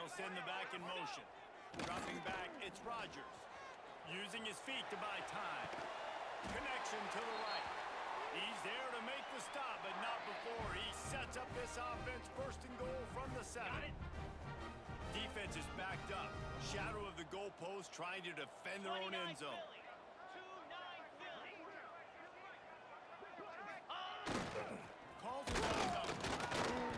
He'll send the back in motion. Dropping back, it's Rodgers. Using his feet to buy time. Connection to the right. He's there to make the stop, but not before he sets up this offense first and goal from the 7. Defense is backed up. Shadow of the goalpost trying to defend their own end zone. Calls it back up.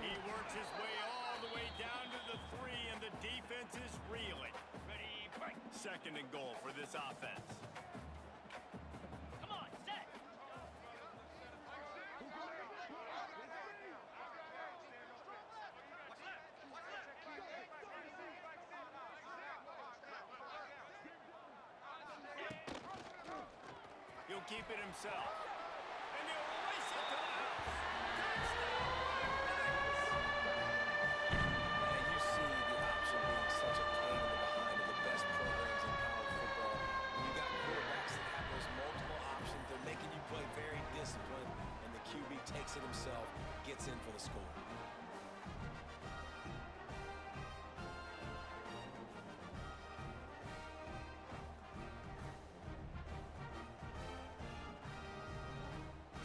He works his way all the way down to the 3, and the defense is reeling. Ready, break. Second and goal for this offense. Come on, set. He'll keep it himself. And he'll race it to the house. Man, you see the option being such a pain in the behind of the best programs in college football. When you got quarterbacks that have those multiple options, they're making you play very disciplined, and the QB takes it himself, gets in for the score.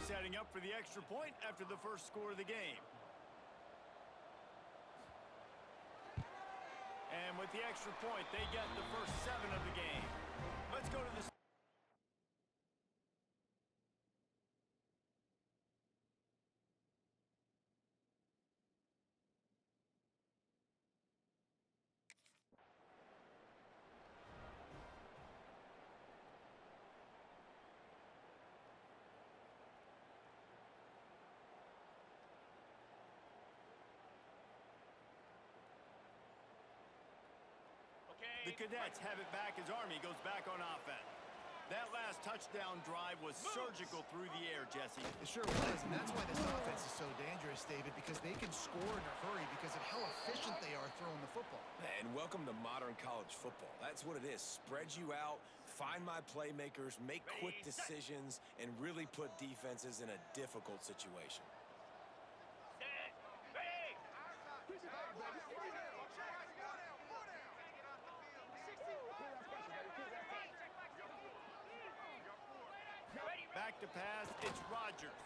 Setting up for the extra point after the first score of the game. And with the extra point, they get the first 7 of the game. Let's go to the... The Cadets have it back as Army goes back on offense. That last touchdown drive was surgical through the air, Jesse. It sure was, and that's why this offense is so dangerous, David, because they can score in a hurry because of how efficient they are throwing the football. And welcome to modern college football. That's what it is. Spread you out, find my playmakers, make quick decisions, and really put defenses in a difficult situation. Set. Ready. Back to pass, it's Rodgers.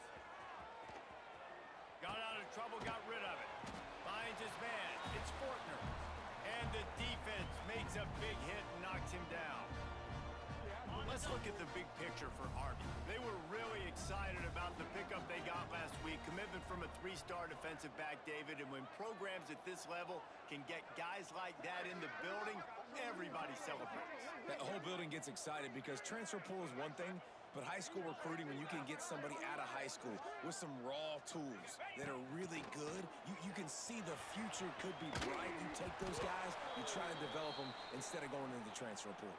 Got out of trouble, got rid of it. Finds his man, it's Fortner. And the defense makes a big hit and knocks him down. Let's look at the big picture for Army. They were really excited about the pickup they got last week. Commitment from a 3-star defensive back, David. And when programs at this level can get guys like that in the building, everybody celebrates. That whole building gets excited because transfer pool is one thing, but high school recruiting, when you can get somebody out of high school with some raw tools that are really good, you can see the future could be bright. You take those guys, you try to develop them instead of going into the transfer pool.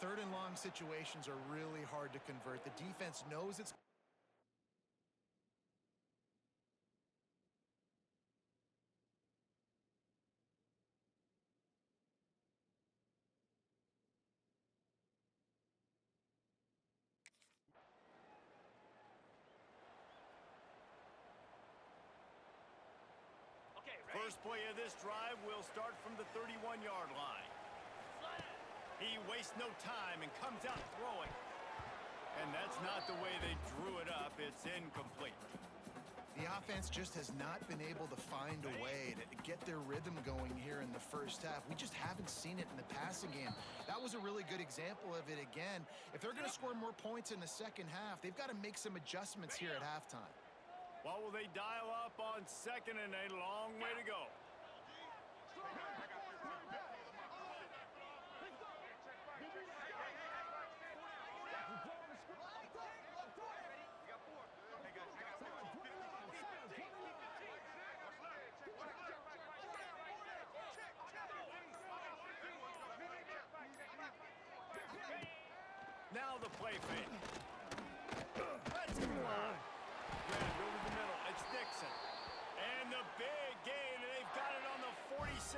3rd and long situations are really hard to convert. The defense knows it's... Okay, ready. First play of this drive will start from the 31-yard line. He wastes no time and comes out throwing. And that's not the way they drew it up. It's incomplete. The offense just has not been able to find a way to get their rhythm going here in the first half. We just haven't seen it in the passing game. That was a really good example of it again. If they're going to score more points in the second half, they've got to make some adjustments here at halftime. What will they dial up on 2nd and a long way to go? Now the play fake. Let's fly. Grabbed over the middle. It's Dixon. And the big gain, and they've got it on the 46.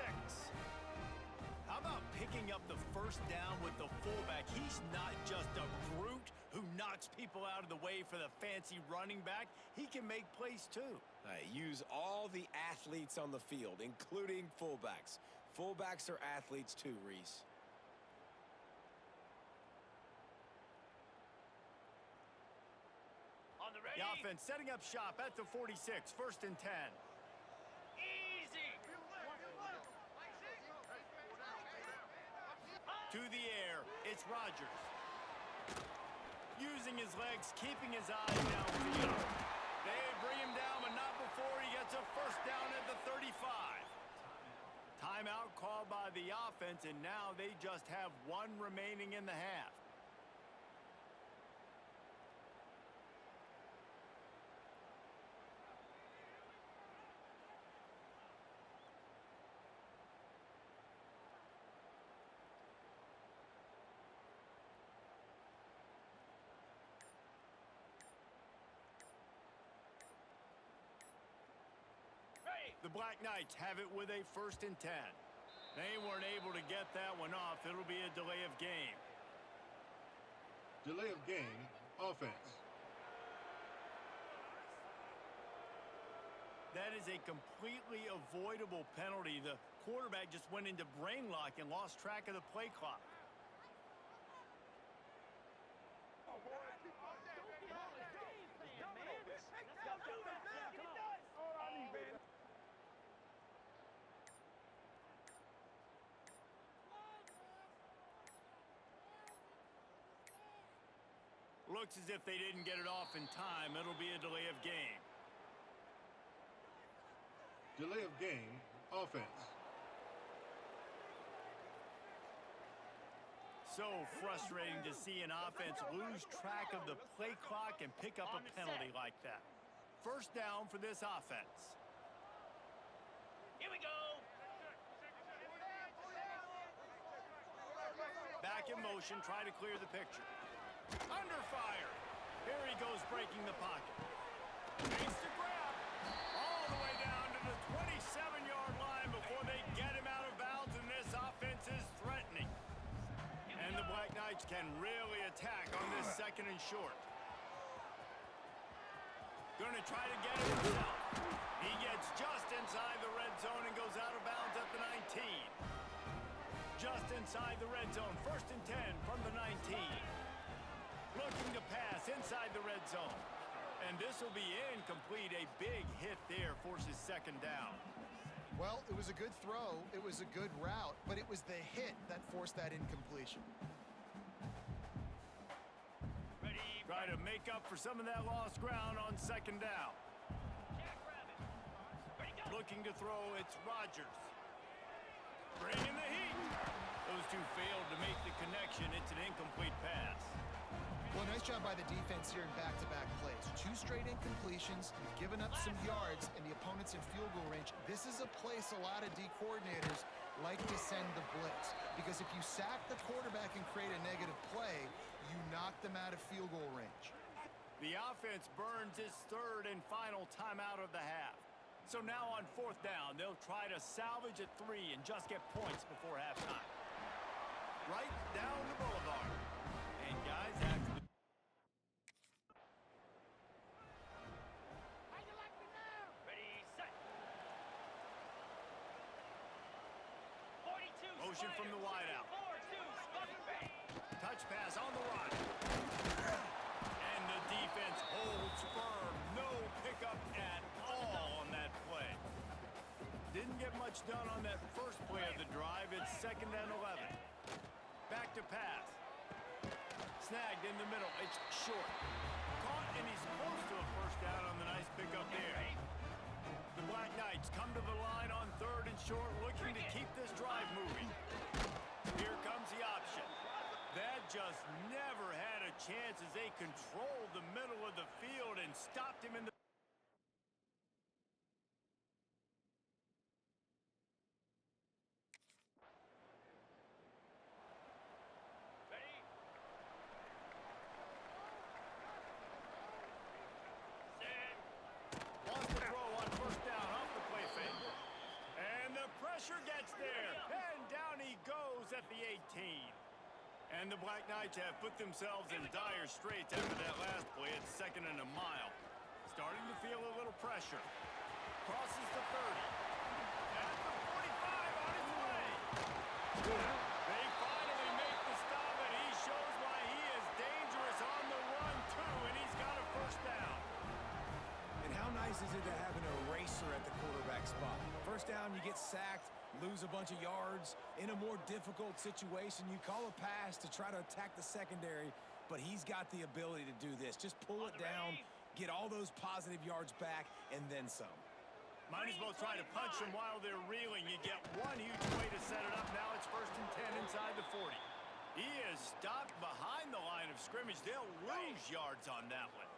How about picking up the first down with the fullback? He's not just a brute who knocks people out of the way for the fancy running back. He can make plays too. Use all the athletes on the field, including fullbacks. Fullbacks are athletes too, Reese. On the ready. The offense setting up shop at the 46, 1st and 10. Easy. To the air, it's Rodgers. Using his legs, keeping his eyes downfield. They bring him down, but not before he gets a 1st down at the 35. Timeout called by the offense, and now they just have 1 remaining in the half. The Black Knights have it with a 1st and 10. They weren't able to get that one off. It'll be a delay of game. Delay of game, offense. That is a completely avoidable penalty. The quarterback just went into brain lock and lost track of the play clock. Looks as if they didn't get it off in time. It'll be a delay of game. Delay of game, offense. So frustrating to see an offense lose track of the play clock and pick up a penalty like that. 1st down for this offense. Here we go. Back in motion, try to clear the picture. Under fire. Here he goes, breaking the pocket. Makes the grab. All the way down to the 27-yard line before they get him out of bounds, and this offense is threatening. And the Black Knights can really attack on this 2nd and short. Gonna try to get it himself. He gets just inside the red zone and goes out of bounds at the 19. Just inside the red zone, 1st and 10 from the 19. Looking to pass inside the red zone. And this will be incomplete. A big hit there forces 2nd down. Well, it was a good throw. It was a good route, but it was the hit that forced that incompletion. Ready. Try to make up for some of that lost ground on 2nd down. Jackrabbit. Ready, go. Looking to throw, it's Rodgers. Bringing the heat. Those two failed to make the connection. It's an incomplete pass. Well, nice job by the defense here in back-to-back plays. 2 straight incompletions. You've given up some yards, and the opponent's in field goal range. This is a place a lot of D coordinators like to send the blitz, because if you sack the quarterback and create a negative play, you knock them out of field goal range. The offense burns its 3rd and final timeout of the half. So now on 4th down, they'll try to salvage a 3 and just get points before halftime. Right down the boulevard. And guys, after the Ready, set. 42. motion from the wideout. 4-2. Spot ready. Touch pass on the run. And the defense holds firm. No pickup at all on that play. Didn't get much done on that first play of the drive. It's 2nd and 11. Back to pass. Snagged in the middle. It's short. Caught, and he's close to a 1st down on the nice pickup there. The Black Knights come to the line on 3rd and short, looking to keep this drive moving. Here comes the option. That just never had a chance as they controlled the middle of the field and stopped him in the... Ready. Set. Wants to throw on 1st down off the play fake. And the pressure gets there. And down he goes at the 18. And the Black Knights have put themselves in dire straits after that last play. It's 2nd and a mile. Starting to feel a little pressure. crosses the 30. At the 45 on his way. They finally make the stop, and he shows why he is dangerous on the run, too, and he's got a first down. And how nice is it to have an eraser at the quarterback spot? First down, you get sacked, lose a bunch of yards. In a more difficult situation, you call a pass to try to attack the secondary, but he's got the ability to do this. Just pull it down, get all those positive yards back, and then some. Might as well try to punch them while they're reeling. You get one huge way to set it up. Now it's 1st and 10 inside the 40. He is stopped behind the line of scrimmage. They'll lose yards on that one.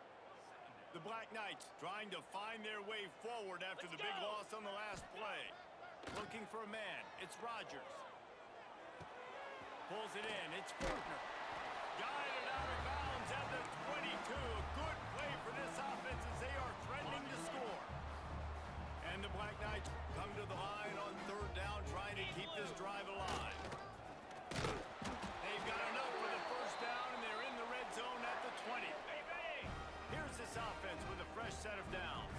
The Black Knights trying to find their way forward after the big loss on the last play. Looking for a man. It's Rodgers. Pulls it in. It's Fortner. Guided out of bounds at the 22. A good play for this offense as they are threatening to score. And the Black Knights come to the line on 3rd down, trying to keep this drive alive. They've got enough for the first down, and they're in the red zone at the 20. Here's this offense with a fresh set of downs.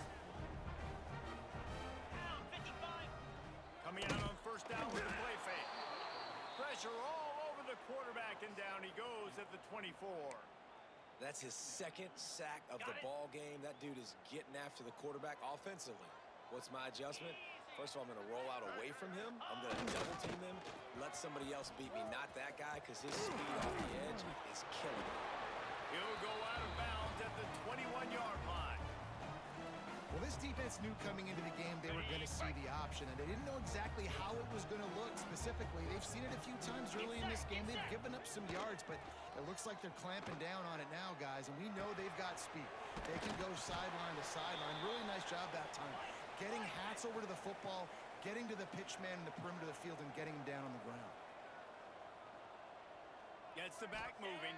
Down 55. Coming out on 1st down with the play fake. Pressure all over the quarterback, and down he goes at the 24. That's his 2nd sack of the ball game. That dude is getting after the quarterback offensively. What's my adjustment? First of all, I'm going to roll out away from him. I'm going to double team him, let somebody else beat me, not that guy, because his speed off the edge is killing me. He'll go out of bounds at the 21-yard line. Well, this defense knew coming into the game they were going to see the option, and they didn't know exactly how it was going to look specifically. They've seen it a few times early in this game. They've given up some yards, but it looks like they're clamping down on it now, guys, and we know they've got speed. They can go sideline to sideline. Really nice job that time. Getting hats over to the football, getting to the pitch man in the perimeter of the field, and getting him down on the ground. Gets the back moving.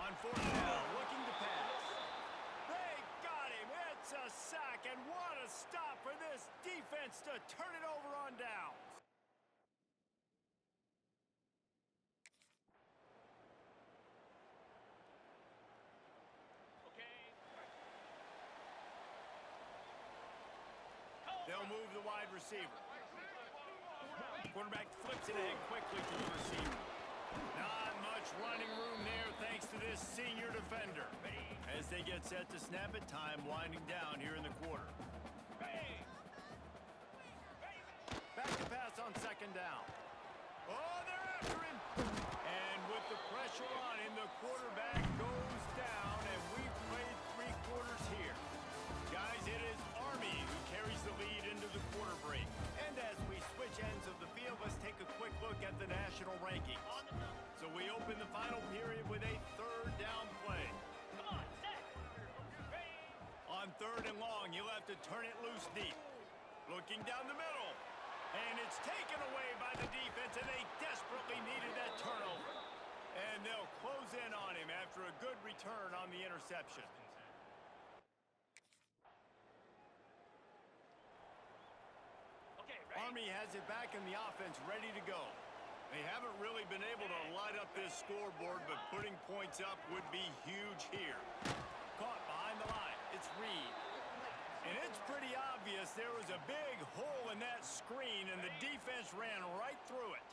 On 4th down, looking to pass. They got him. It's a sack, and what a stop for this defense to turn it over on downs. They'll move the wide receiver. Quarterback flips it ahead quickly to the receiver. Not much running room there thanks to this senior defender. As they get set to snap it, time winding down here in the quarter. Back to pass on 2nd down. Oh, they're after him. And with the pressure on him, the quarterback goes down, and we've played 3 quarters here. Guys, it is Army who carries the lead into the quarter break. And as we switch ends of the field, let's take a quick look at the national rankings. So we open the final period with a 3rd down play. Come on, set. Ready. On 3rd and long, you'll have to turn it loose deep. Looking down the middle. And it's taken away by the defense, and they desperately needed that turnover. And they'll close in on him after a good return on the interception. Okay, ready. Army has it back in the offense, ready to go. They haven't really been able to light up this scoreboard, but putting points up would be huge here. Caught behind the line. It's Reed. And it's pretty obvious there was a big hole in that screen, and the defense ran right through it.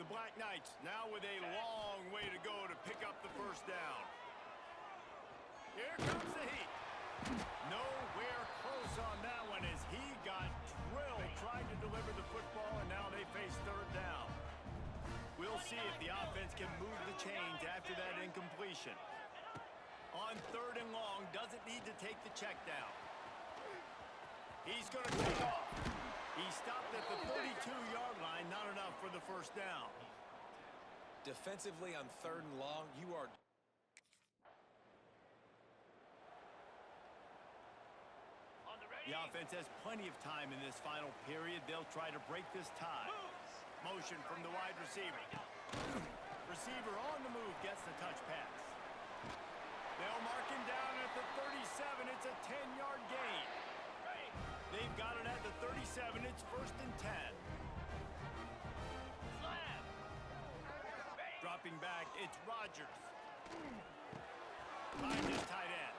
The Black Knights now with a long way to go to pick up the first down. Here comes the heat. Nowhere close on that one as he got drilled trying to deliver the football, and now they face 3rd down. We'll see if the offense can move the chains after that incompletion. On 3rd and long, doesn't need to take the check down. He's going to take off. He stopped at the 32-yard line, not enough for the first down. Defensively on 3rd and long, you are... On the ready. The offense has plenty of time in this final period. They'll try to break this tie. Motion from the wide receiver. Receiver on the move gets the touch pass. They'll mark him down at the 37. It's a 10-yard gain. They've got it at the 37. It's 1st and 10. Slam. Dropping back, it's Rodgers. Find his tight end.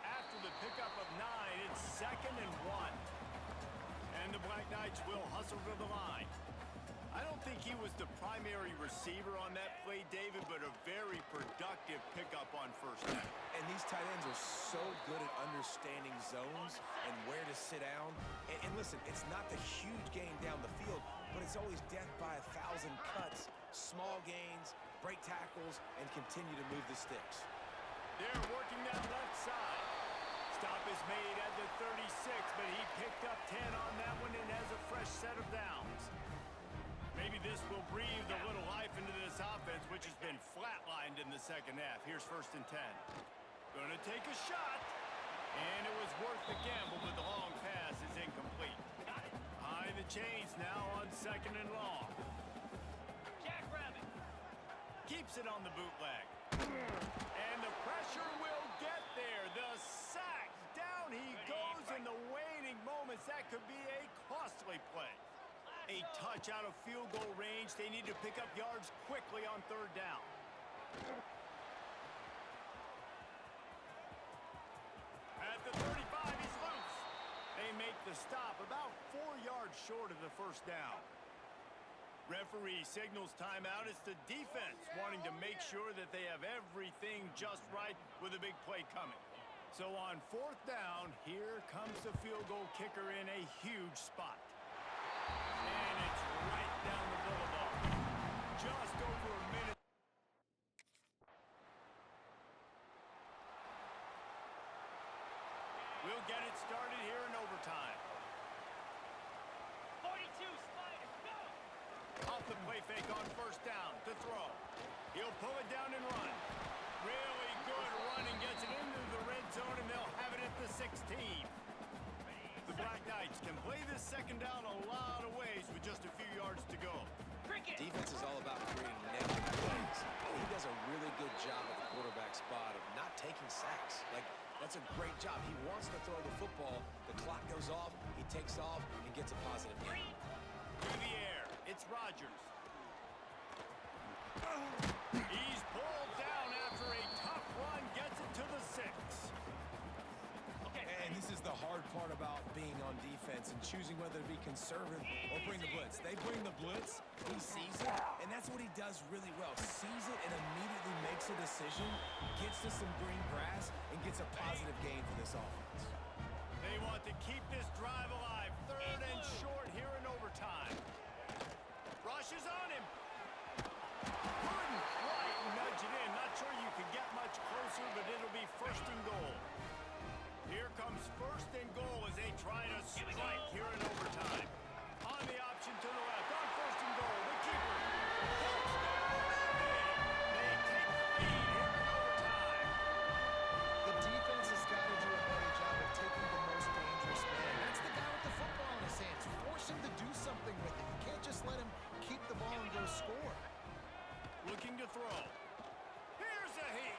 After the pickup of 9. It's 2nd and 1. And the Black Knights will hustle to the line. I don't think he was the primary receiver on that play, David, but a very productive pickup on first down. And these tight ends are so good at understanding zones and where to sit down. And listen, it's not the huge gain down the field, but it's always death by 1,000 cuts, small gains, break tackles, and continue to move the sticks. They're working that left side. Stop is made at the 36, but he picked up 10 on that one and has a fresh set of downs. Maybe this will breathe a little life into this offense, which has been flatlined in the second half. Here's 1st and 10. Gonna take a shot, and it was worth the gamble, but the long pass is incomplete. High the chains now on 2nd and long. Jackrabbit. Keeps it on the bootleg. And the pressure will get there. The sack. Down he goes in the waning moments. That could be a costly play. A touch out of field goal range. They need to pick up yards quickly on 3rd down. At the 35, he's loose. They make the stop about 4 yards short of the 1st down. Referee signals timeout. It's the defense wanting to make sure that they have everything just right with a big play coming. So on 4th down, here comes the field goal kicker in a huge spot. And it's right down the boulevard. Just over a minute. We'll get it started here in overtime. 42, Slider, go! Off the play fake on 1st down to throw. He'll pull it down and run. Really good running, gets it into the red zone, and they'll have it at the 16. The Black Knights can play this 2nd down a lot of ways with just a few yards to go. Cricket. Defense is all about creating negative plays. He does a really good job at the quarterback spot of not taking sacks. Like, that's a great job. He wants to throw the football. The clock goes off. He takes off and gets a positive gain. To the air. It's Rodgers. He's pulled down after a tough run. Gets it to the 6. Okay. And this is the hard part about being on defense and choosing whether to be conservative or bring the blitz. They bring the blitz, he sees it, and that's what he does really well. Sees it and immediately makes a decision, gets to some green grass, and gets a positive gain for this offense. They want to keep this drive alive. 3rd and short here in overtime. Rushes on him. Couldn't quite nudge it in. Not sure you can get much closer, but it'll be 1st and goal. Here comes 1st and goal as they try to strike here in overtime. On the option to the left. On 1st and goal. The keeper. They take the lead here in overtime. The defense has got to do a better job of taking the most dangerous man. That's the guy with the football in his hands. Force him to do something with it. You can't just let him keep the ball and go score. Looking to throw. Here's a heat.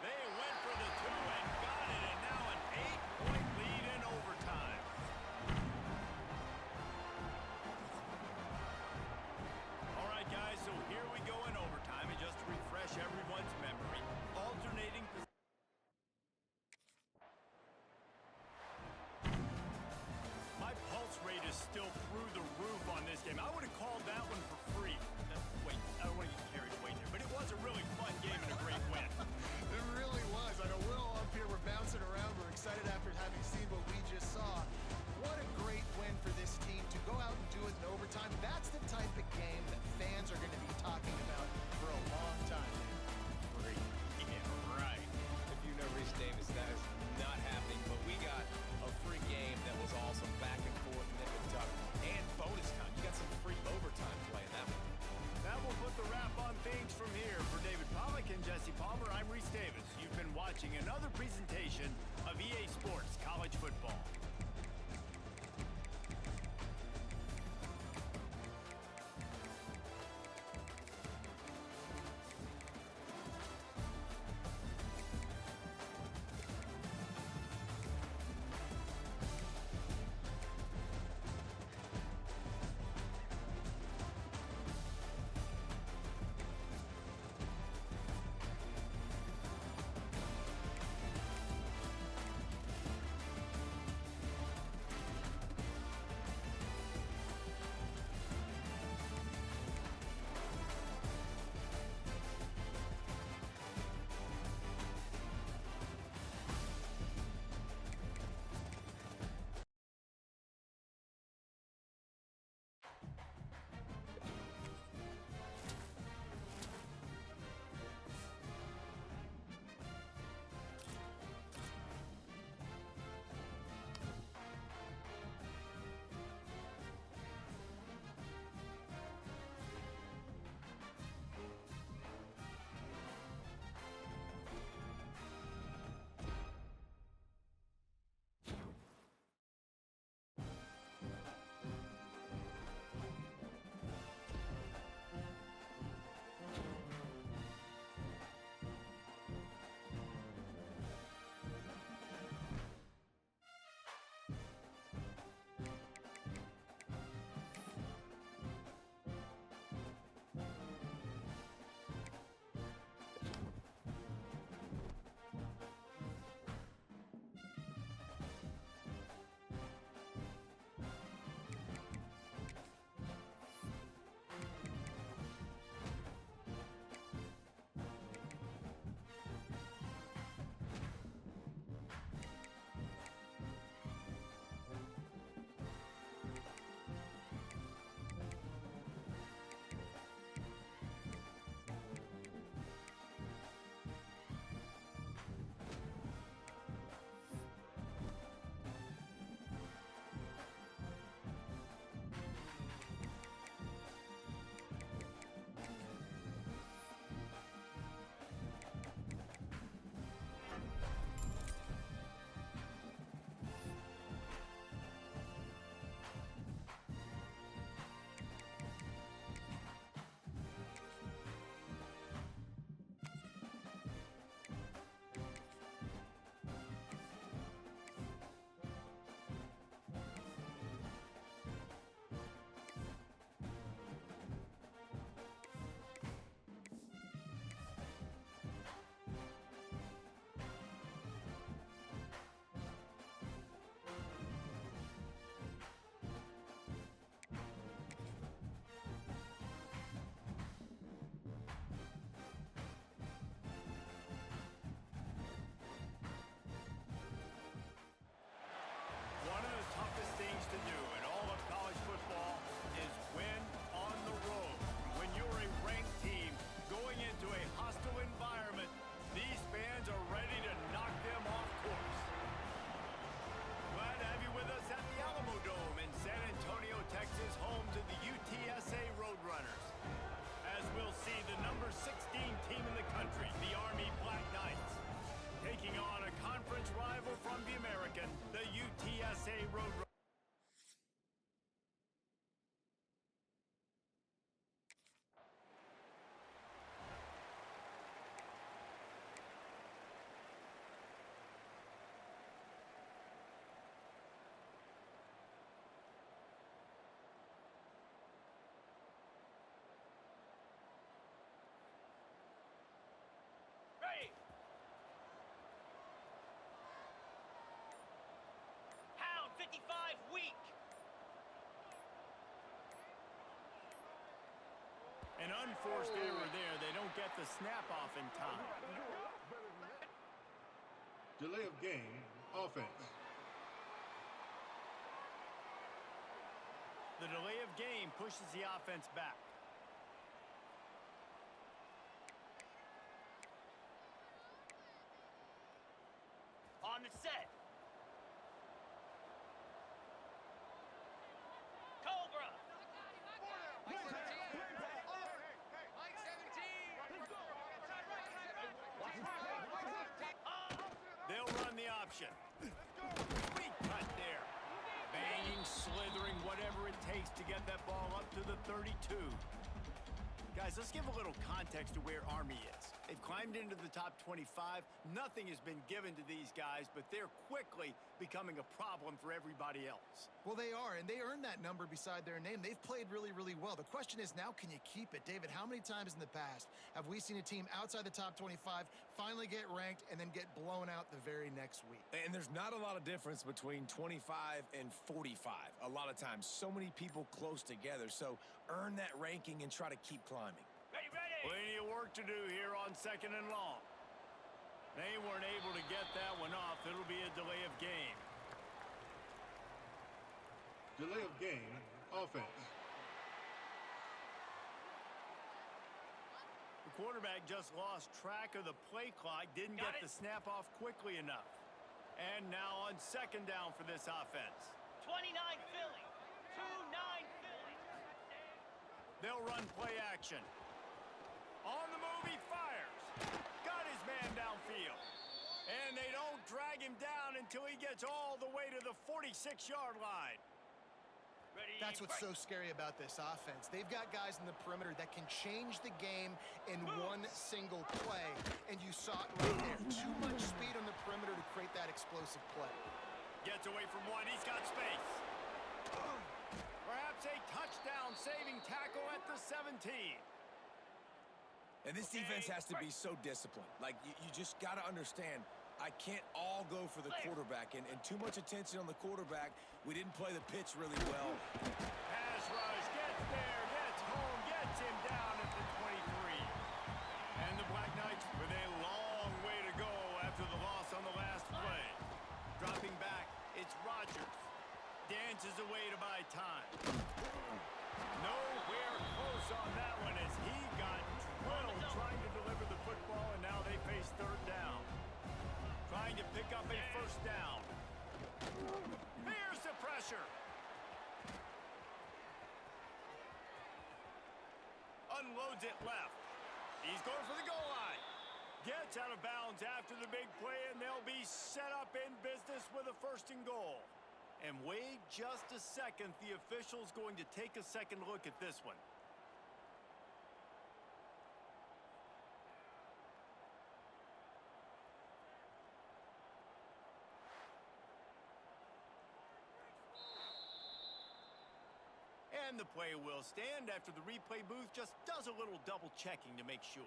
They went for the 2 and got it, and now an 8-point lead in overtime. All right, guys, so here we go in overtime, and just to refresh everyone's memory, alternating positions. My pulse rate is still through the roof on this game. I would have called that one for free. Wait, I don't want to get carried away there, but it was a really fun game and a great win. It really was. I know we're all up here, we're bouncing around, we're excited after having seen what we just saw. What a great win for this team to go out and do it in overtime. That's the type of game that fans are going to be talking about for a long time. Free. Yeah, right. If you know Rich Davis, that is not happening, but we got a free game that was awesome, back and forth, nip and tuck, and bonus time. You got some free overtime play in that one. That will put the wrap on things from here. For David Pollack and Jesse Palmer, I'm Reese Davis. You've been watching another presentation of EA Sports College Football. An unforced error there. They don't get the snap off in time. Delay of game, offense. The delay of game pushes the offense back. On the set. Cobra. They'll run the option. Sweet cut there. Banging, slithering, whatever it takes to get that ball up to the 32. Guys, let's give a little context to where Army is. They've climbed into the top 25. Nothing has been given to these guys, but they're quickly becoming a problem for everybody else. Well, they are, and they earned that number beside their name. They've played really, really well. The question is now, can you keep it? David, how many times in the past have we seen a team outside the top 25 finally get ranked and then get blown out the very next week? And there's not a lot of difference between 25 and 45 a lot of times. So many people close together. So earn that ranking and try to keep climbing. Ready, ready. Plenty of work to do here on 2nd and long. They weren't able to get that one off. It'll be a delay of game. Delay of game, offense. The quarterback just lost track of the play clock, didn't get the snap off quickly enough. And now on 2nd down for this offense. 29 Philly. 2-9 Philly. They'll run play action. On the move, he fires. Got his man downfield. And they don't drag him down until he gets all the way to the 46-yard line. Ready. That's what's break. so scary about this offense. They've got guys in the perimeter that can change the game in one single play. And you saw it right there. Too much speed on the perimeter to create that explosive play. Gets away from one. He's got space. Perhaps a touchdown-saving tackle at the 17. And this defense has to be so disciplined. Like, you just got to understand, I can't all go for the quarterback. And too much attention on the quarterback. We didn't play the pitch really well. Pass rush, gets there, gets home, gets him down at the 23. And the Black Knights with a long way to go after the loss on the last play. Dropping back, it's Rodgers. Dances away to buy time. Nowhere close on that one as he got drilled trying to deliver the football, and now they face 3rd down. Trying to pick up a 1st down. Here's the pressure. Unloads it left. He's going for the goal line. Gets out of bounds after the big play, and they'll be set up in business with a 1st and goal. And wait just a second. The official's going to take a second look at this one. And the play will stand after the replay booth just does a little double checking to make sure.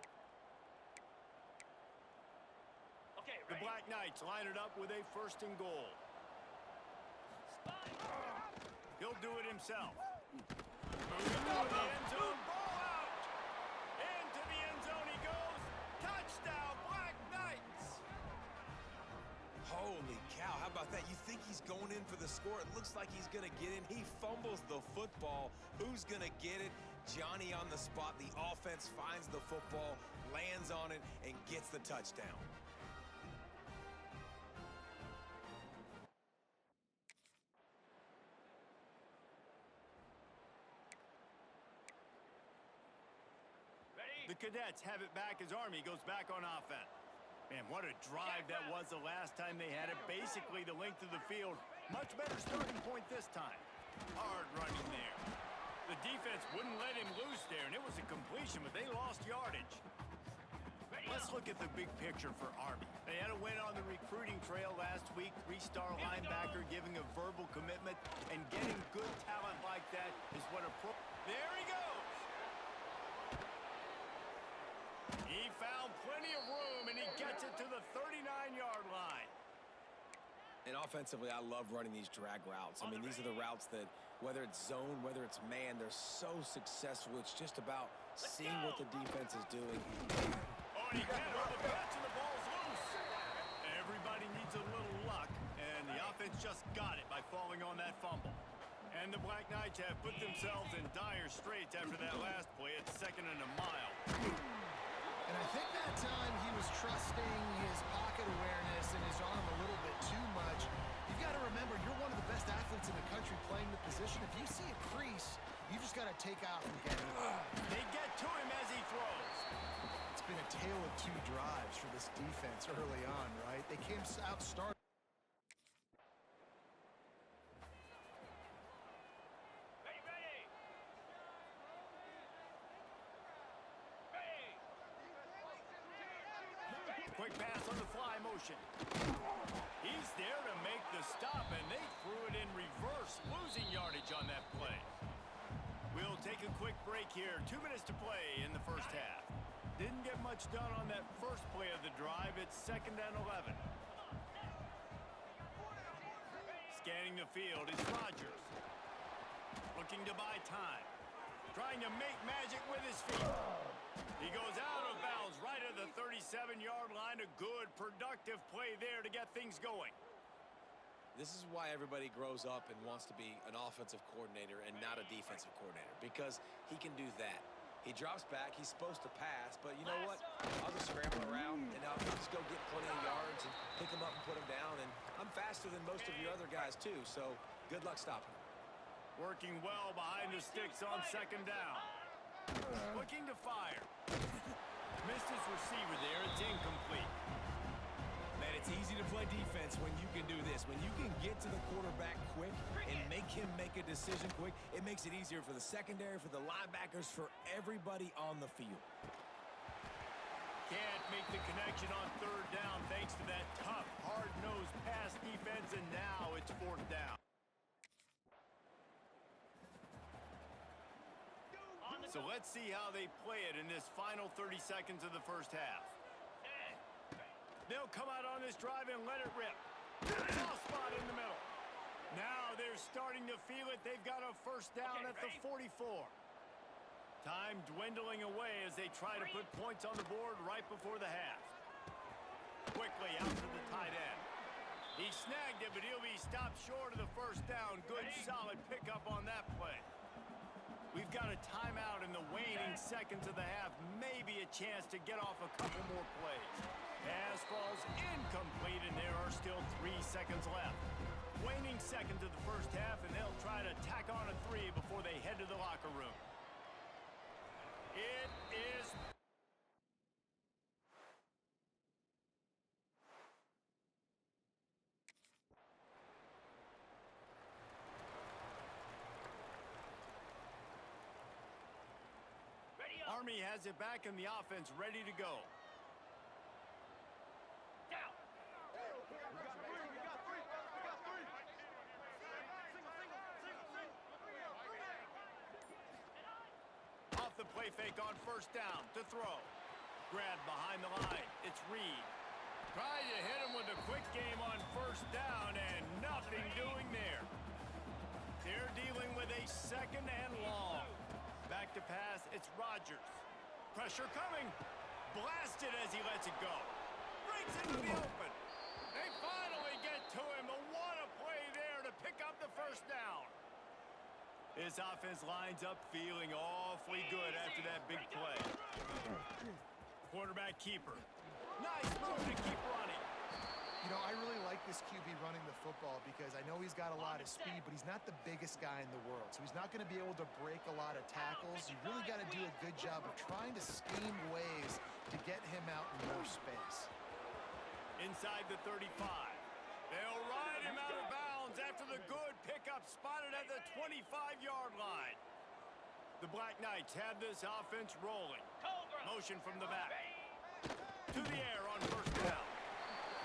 Okay, The ready. Black Knights line it up with a 1st and goal. He'll do it himself. Moving toward the end zone, ball out. Into the end zone he goes. Touchdown, Black Knights. Holy cow, how about that? You think he's going in for the score. It looks like he's going to get in. He fumbles the football. Who's going to get it? Johnny on the spot. The offense finds the football, lands on it, and gets the touchdown. The Cadets have it back as Army goes back on offense. Man, what a drive that was the last time they had it. Basically the length of the field. Much better starting point this time. Hard running there. The defense wouldn't let him loose there, and it was a completion, but they lost yardage. Let's look at the big picture for Army. They had a win on the recruiting trail last week. 3-star linebacker giving a verbal commitment, and getting good talent like that is what a pro... There he goes! He found plenty of room, and he gets it to the 39-yard line. And offensively, I love running these drag routes. I mean, these are the routes that, whether it's zone, whether it's man, they're so successful. It's just about seeing what the defense is doing. Oh, and he can't hold the catch, and the ball's loose. Everybody needs a little luck, and the offense just got it by falling on that fumble. And the Black Knights have put themselves in dire straits after that last play. It's 2nd and a mile. And I think that time he was trusting his pocket awareness and his arm a little bit too much. You've got to remember, you're one of the best athletes in the country playing the position. If you see a crease, you just got to take off and get it. They get to him as he throws. It's been a tale of two drives for this defense early on, right? They came out starting. Quick pass on the fly motion. He's there to make the stop, and they threw it in reverse, losing yardage on that play. We'll take a quick break here. 2 minutes to play in the first half. Didn't get much done on that first play of the drive. It's 2nd and 11. Scanning the field is Rodgers. Looking to buy time. Trying to make magic with his feet. He goes out of bounds right at the 37-yard line. A good, productive play there to get things going. This is why everybody grows up and wants to be an offensive coordinator and not a defensive coordinator, because he can do that. He drops back. He's supposed to pass, but you know what? I'll just scramble around, and I'll just go get plenty of yards and pick him up and put him down. And I'm faster than most of your other guys, too, so good luck stopping him. Working well behind the sticks on 2nd down. Looking to fire. Missed his receiver there. It's incomplete. Man, it's easy to play defense when you can do this. When you can get to the quarterback quick and make him make a decision quick, it makes it easier for the secondary, for the linebackers, for everybody on the field. Can't make the connection on 3rd down thanks to that tough, hard-nosed pass defense, and now it's 4th down. So let's see how they play it in this final 30 seconds of the first half. They'll come out on this drive and let it rip. Soft spot in the middle. Now they're starting to feel it. They've got a 1st down at the 44. Time dwindling away as they try to put points on the board right before the half. Quickly out to the tight end. He snagged it, but he'll be stopped short of the 1st down. Good, solid pickup on that play. We've got a timeout in the waning seconds of the half. Maybe a chance to get off a couple more plays. Pass falls incomplete, and there are still 3 seconds left. Waning seconds of the first half, and they'll try to tack on a 3 before they head to the locker room. It is... Army has it back in the offense, ready to go. Down. Off the play fake on 1st down to throw. Grab behind the line. It's Reed. Trying to hit him with a quick game on 1st down, and nothing doing there. They're dealing with a 2nd and long. Back to pass, it's Rodgers. Pressure coming. Blasted as he lets it go. Breaks into the open. They finally get to him. But what a play there to pick up the 1st down. This offense lines up feeling awfully good after that big play. Quarterback keeper. Nice move to keep running. You know, I really like this QB running the football because I know he's got a lot of speed, but he's not the biggest guy in the world. So he's not going to be able to break a lot of tackles. You really got to do a good job of trying to scheme ways to get him out in more space. Inside the 35. They'll ride him out of bounds after the good pickup spotted at the 25-yard line. The Black Knights have this offense rolling. Motion from the back. To the air on 1st down.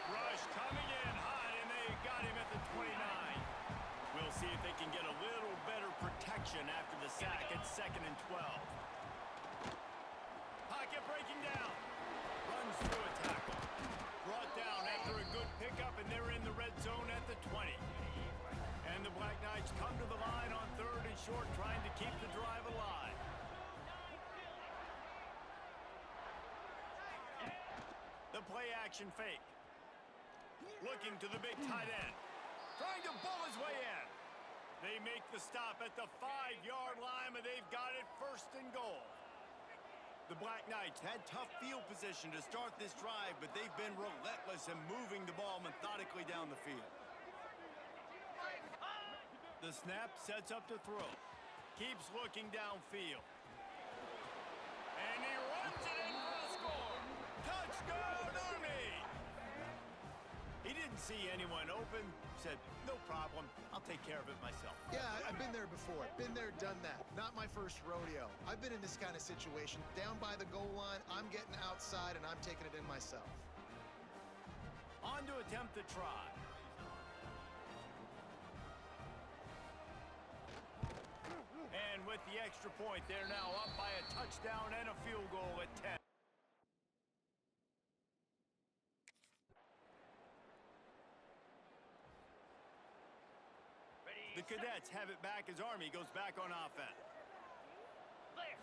Rush coming in hot, and they got him at the 29. We'll see if they can get a little better protection after the sack at 2nd and 12. Pocket breaking down. runs through a tackle. Brought down after a good pickup, and they're in the red zone at the 20. And the Black Knights come to the line on 3rd and short, trying to keep the drive alive. The play-action fake. Looking to the big tight end. Trying to bull his way in. They make the stop at the 5-yard line, and they've got it 1st and goal. The Black Knights had tough field position to start this drive, but they've been relentless in moving the ball methodically down the field. The snap sets up to throw. Keeps looking downfield. And he runs it in for the score. Touchdown, Army! He didn't see anyone open. Said, no problem. I'll take care of it myself. Yeah, I've been there before. Been there, done that. Not my first rodeo. I've been in this kind of situation. Down by the goal line, I'm getting outside, and I'm taking it in myself. On to attempt the try. And with the extra point, they're now up by a touchdown and a field goal at 10. The Cadets have it back as Army goes back on offense. Clear.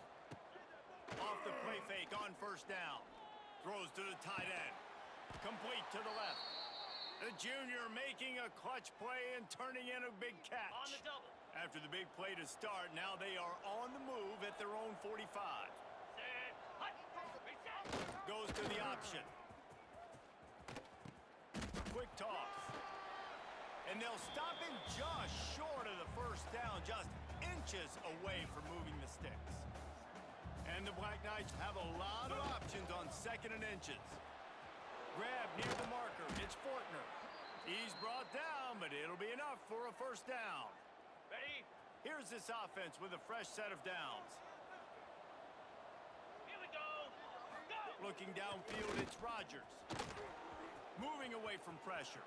Off the play fake on 1st down. Throws to the tight end. Complete to the left. The junior making a clutch play and turning in a big catch. On the double. After the big play to start, now they are on the move at their own 45. Set. Hut. Reset. Goes to the option. Quick toss. And they'll stop him just short of the 1st down, just inches away from moving the sticks. And the Black Knights have a lot of options on 2nd and inches. Grab near the marker. It's Fortner. He's brought down, but it'll be enough for a 1st down. Ready? Here's this offense with a fresh set of downs. Here we go. Go. Looking downfield, it's Rodgers. Moving away from pressure.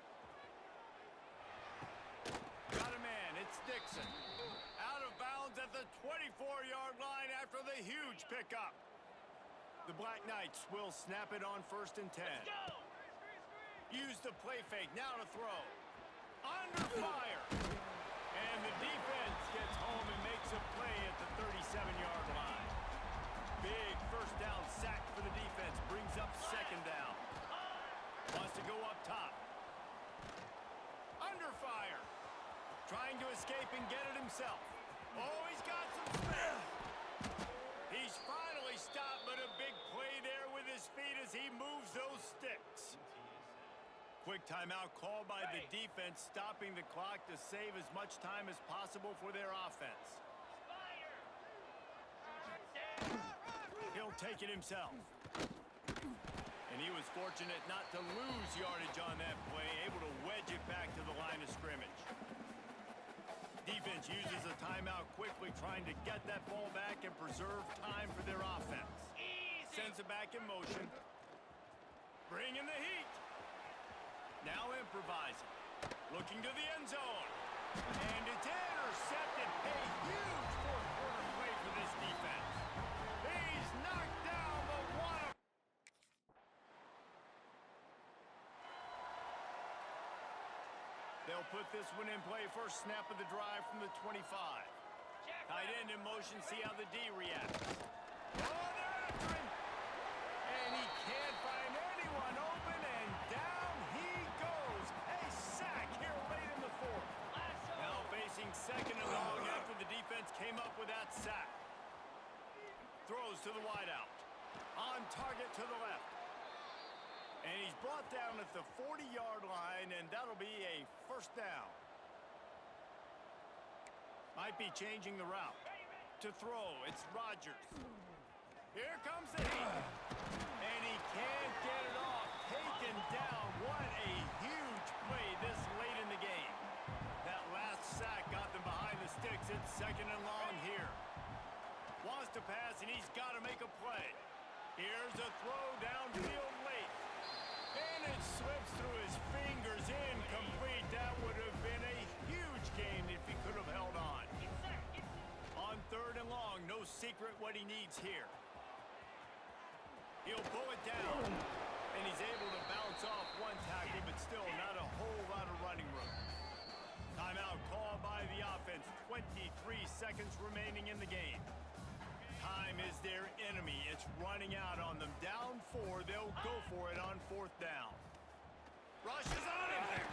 Got a man, it's Dixon. Out of bounds at the 24-yard line after the huge pickup. The Black Knights will snap it on 1st and 10. Let's go. Use the play fake, now to throw. Under fire. And the defense gets home and makes a play at the 37-yard line. Big 1st down sack for the defense, brings up 2nd down. Wants to go up top. Under fire. Trying to escape and get it himself. Oh, he's got some space. He's finally stopped, but a big play there with his feet as he moves those sticks. Quick timeout called by the defense, stopping the clock to save as much time as possible for their offense. Fire. He'll take it himself. And he was fortunate not to lose yardage on that play, able to wedge it back to the line of scrimmage. Defense uses a timeout quickly, trying to get that ball back and preserve time for their offense. Easy. Sends it back in motion. Bringing the heat. Now improvising. Looking to the end zone. And it's intercepted. A huge 4th-quarter play for this defense. He's knocked down, but what a... They'll put this one in play. First snap of the drive from the 25. Jack Tight end in motion, see how the D reacts. Oh, they're after him! And he can't find anyone open, and down he goes. A sack here late in the 4th. Now facing 2nd and long after the defense came up with that sack. Throws to the wideout. On target to the left. And he's brought down at the 40-yard line, and that'll be a 1st down. Might be changing the route. To throw, it's Rodgers. Here comes the heat. And he can't get it off. Taken down. What a huge play this late in the game. That last sack got them behind the sticks. It's 2nd and long here. Wants to pass, and he's got to make a play. Here's a throw downfield late. And it slips through his fingers, incomplete. That would have been a huge gain if he could have held on. On 3rd and long, no secret what he needs here. He'll pull it down. And he's able to bounce off one tackle, but still not a whole lot of running room. Timeout called by the offense. 23 seconds remaining in the game. Time is their enemy. It's running out on them. Down 4, they'll go for it on 4th down. Rushes on him there.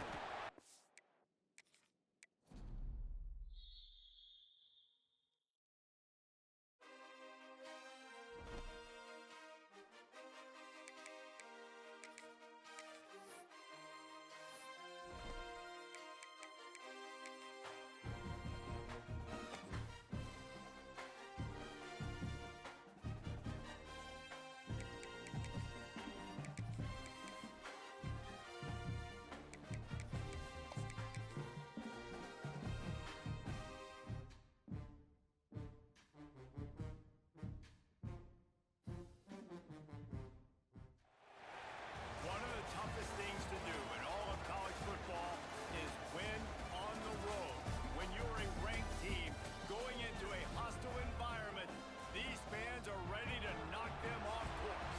One of the toughest things to do in all of college football is win on the road. When you're a ranked team going into a hostile environment, these fans are ready to knock them off course.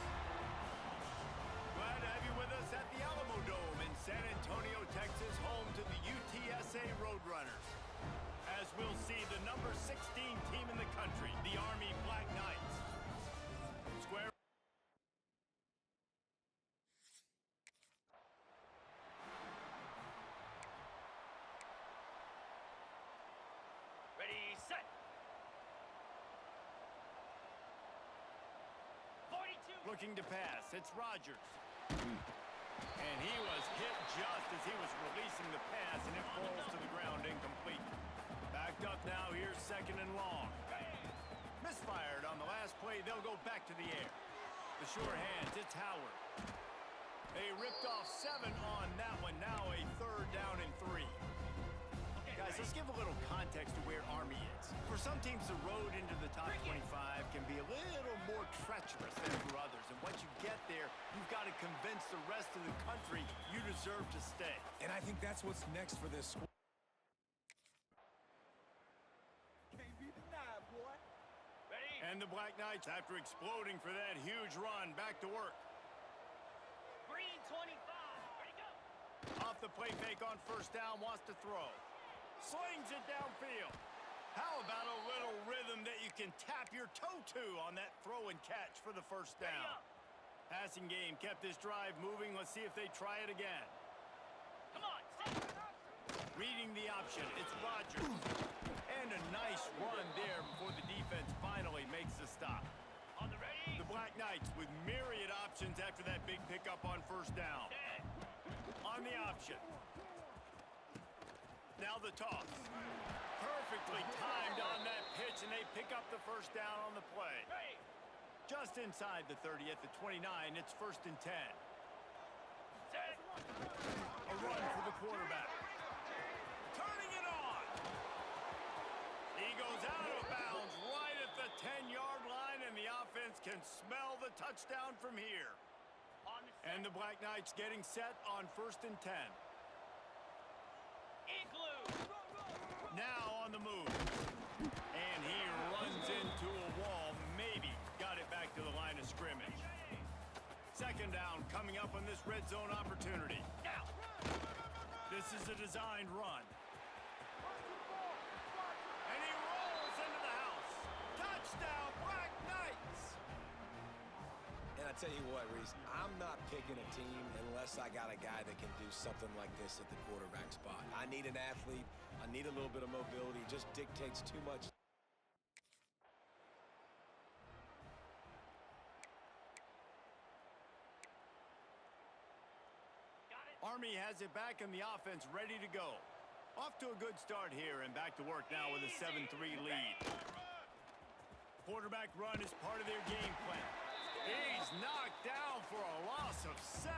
Glad to have you with us at the Alamo Dome in San Antonio, Texas, home to the UTSA Roadrunners. As we'll see the number 16 team in the country, the Army Black Knights. Square. Ready, set. 42. Looking to pass, it's Rodgers. And he was hit just as he was releasing the pass, and it falls to the ground incomplete. Backed up now, here's 2nd and long. Misfired on the last play, they'll go back to the air. The sure hands, it's Howard. They ripped off 7 on that one, now a 3rd down and 3. Guys, let's give a little context to where Army is. For some teams, the road into the top 25 can be a little more treacherous than for others. And once you get there, you've got to convince the rest of the country you deserve to stay. And I think that's what's next for this squad. Ready. And the Black Knights, after exploding for that huge run, back to work. Green 25. Ready, go. Off the play fake on 1st down, wants to throw. Slings it downfield. How about a little rhythm that you can tap your toe to on that throw and catch for the 1st down? Passing game kept this drive moving. Let's see if they try it again. Come on, set. Reading the option, it's Rodgers. And a nice run there before the defense finally makes the stop. On the ready. The Black Knights with myriad options after that big pickup on 1st down. 10. On the option. Now the toss. Perfectly timed on that pitch, and they pick up the 1st down on the play. Ready. Just inside the 30 at the 29, it's 1st and 10. Set. A run for the quarterback. Turning it on. He goes out of bounds right at the 10-yard line, and the offense can smell the touchdown from here. On the set. And the Black Knights getting set on 1st and 10. Igloo. Now on the move. And he runs into a wall. Maybe got it back to the line of scrimmage. 2nd down coming up on this red zone opportunity. Now. This is a designed run. And he rolls into the house. Touchdown, Black Knights! And I tell you what, Reese, I'm not picking a team unless I got a guy that can do something like this at the quarterback spot. I need an athlete. I need a little bit of mobility. It just dictates too much. Got it. Army has it back and the offense ready to go. Off to a good start here and back to work now with a 7-3 lead. Quarterback run is part of their game plan. He's knocked down for a loss of 7.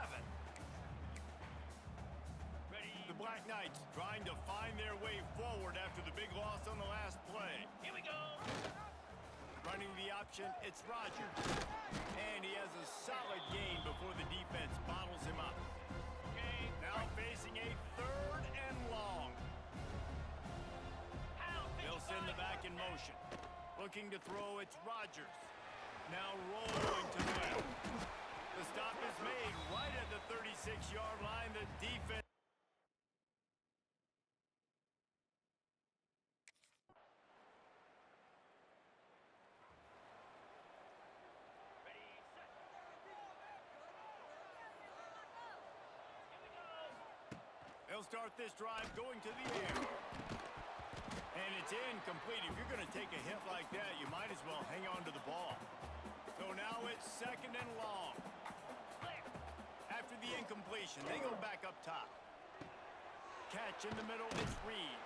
Ready. The Black Knights trying to find their way forward after the big loss on the last play. Here we go. Running the option, it's Rodgers. And he has a solid gain before the defense bottles him up. Okay. Now facing a 3rd and long. How? They'll send the back in motion. Looking to throw, it's Rodgers. Now rolling to the left. The stop is made right at the 36-yard line. The defense. Ready, set. Here we go. They'll start this drive going to the air. And it's incomplete. If you're going to take a hit like that, you might as well hang on to the ball. So now it's second and long. After the incompletion, they go back up top. Catch in the middle, it's Reed.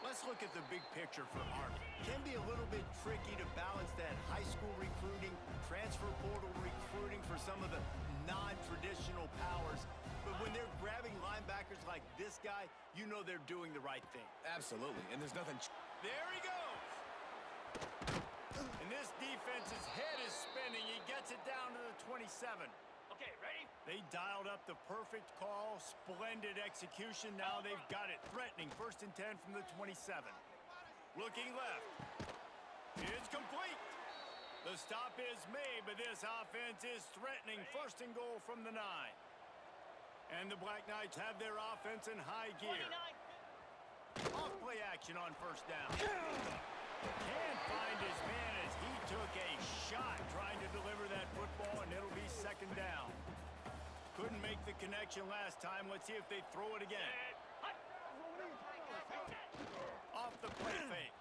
Let's look at the big picture for Army. Can be a little bit tricky to balance that high school recruiting, transfer portal recruiting for some of the non-traditional powers. But when they're grabbing linebackers like this guy, you know they're doing the right thing. Absolutely, and there's nothing... There he goes! And this defense's head is spinning. He gets it down to the 27. Okay, ready? They dialed up the perfect call. Splendid execution. Now they've got it. Threatening. 1st and 10 from the 27. Looking left. It's complete. The stop is made, but this offense is threatening. 1st and goal from the 9. And the Black Knights have their offense in high gear. 29. Off play action on 1st down. Can't find his man as he took a shot trying to deliver that football, and it'll be 2nd down. Couldn't make the connection last time. Let's see if they throw it again. Off the play fake.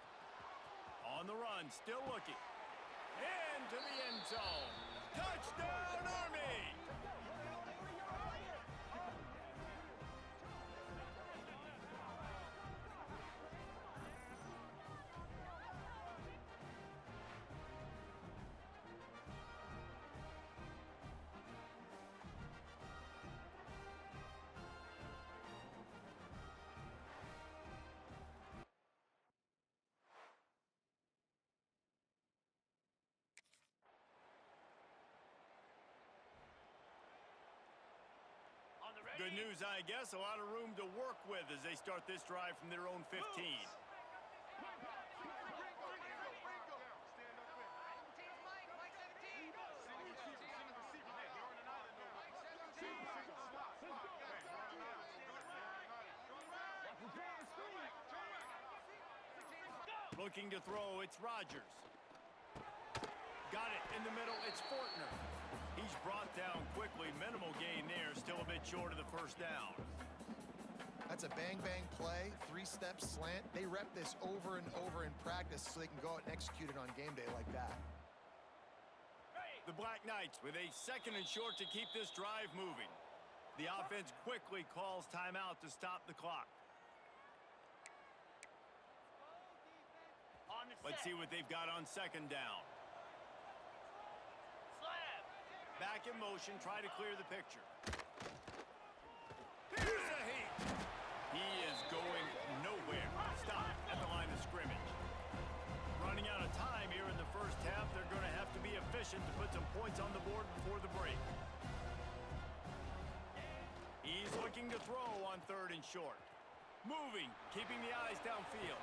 On the run, still looking. Into the end zone. Touchdown, Army! On the ready. Good news, I guess. A lot of room to work with as they start this drive from their own 15. Looking to throw, it's Rodgers. Got it in the middle, it's Fortner. He's brought down quickly. Minimal gain there, still a bit short of the 1st down. That's a bang-bang play, 3-step slant. They rep this over and over in practice so they can go out and execute it on game day like that. The Black Knights with a 2nd and short to keep this drive moving. The offense quickly calls timeout to stop the clock. On the Let's set. see what they've got on 2nd down. Slab. Back in motion, try to clear the picture. Here's a heat. He is going nowhere. Stop at the line of scrimmage. Running out of time here in the 1st half. They're going to have to be efficient to put some points on the board before the break. He's looking to throw on 3rd and short. Moving, keeping the eyes downfield.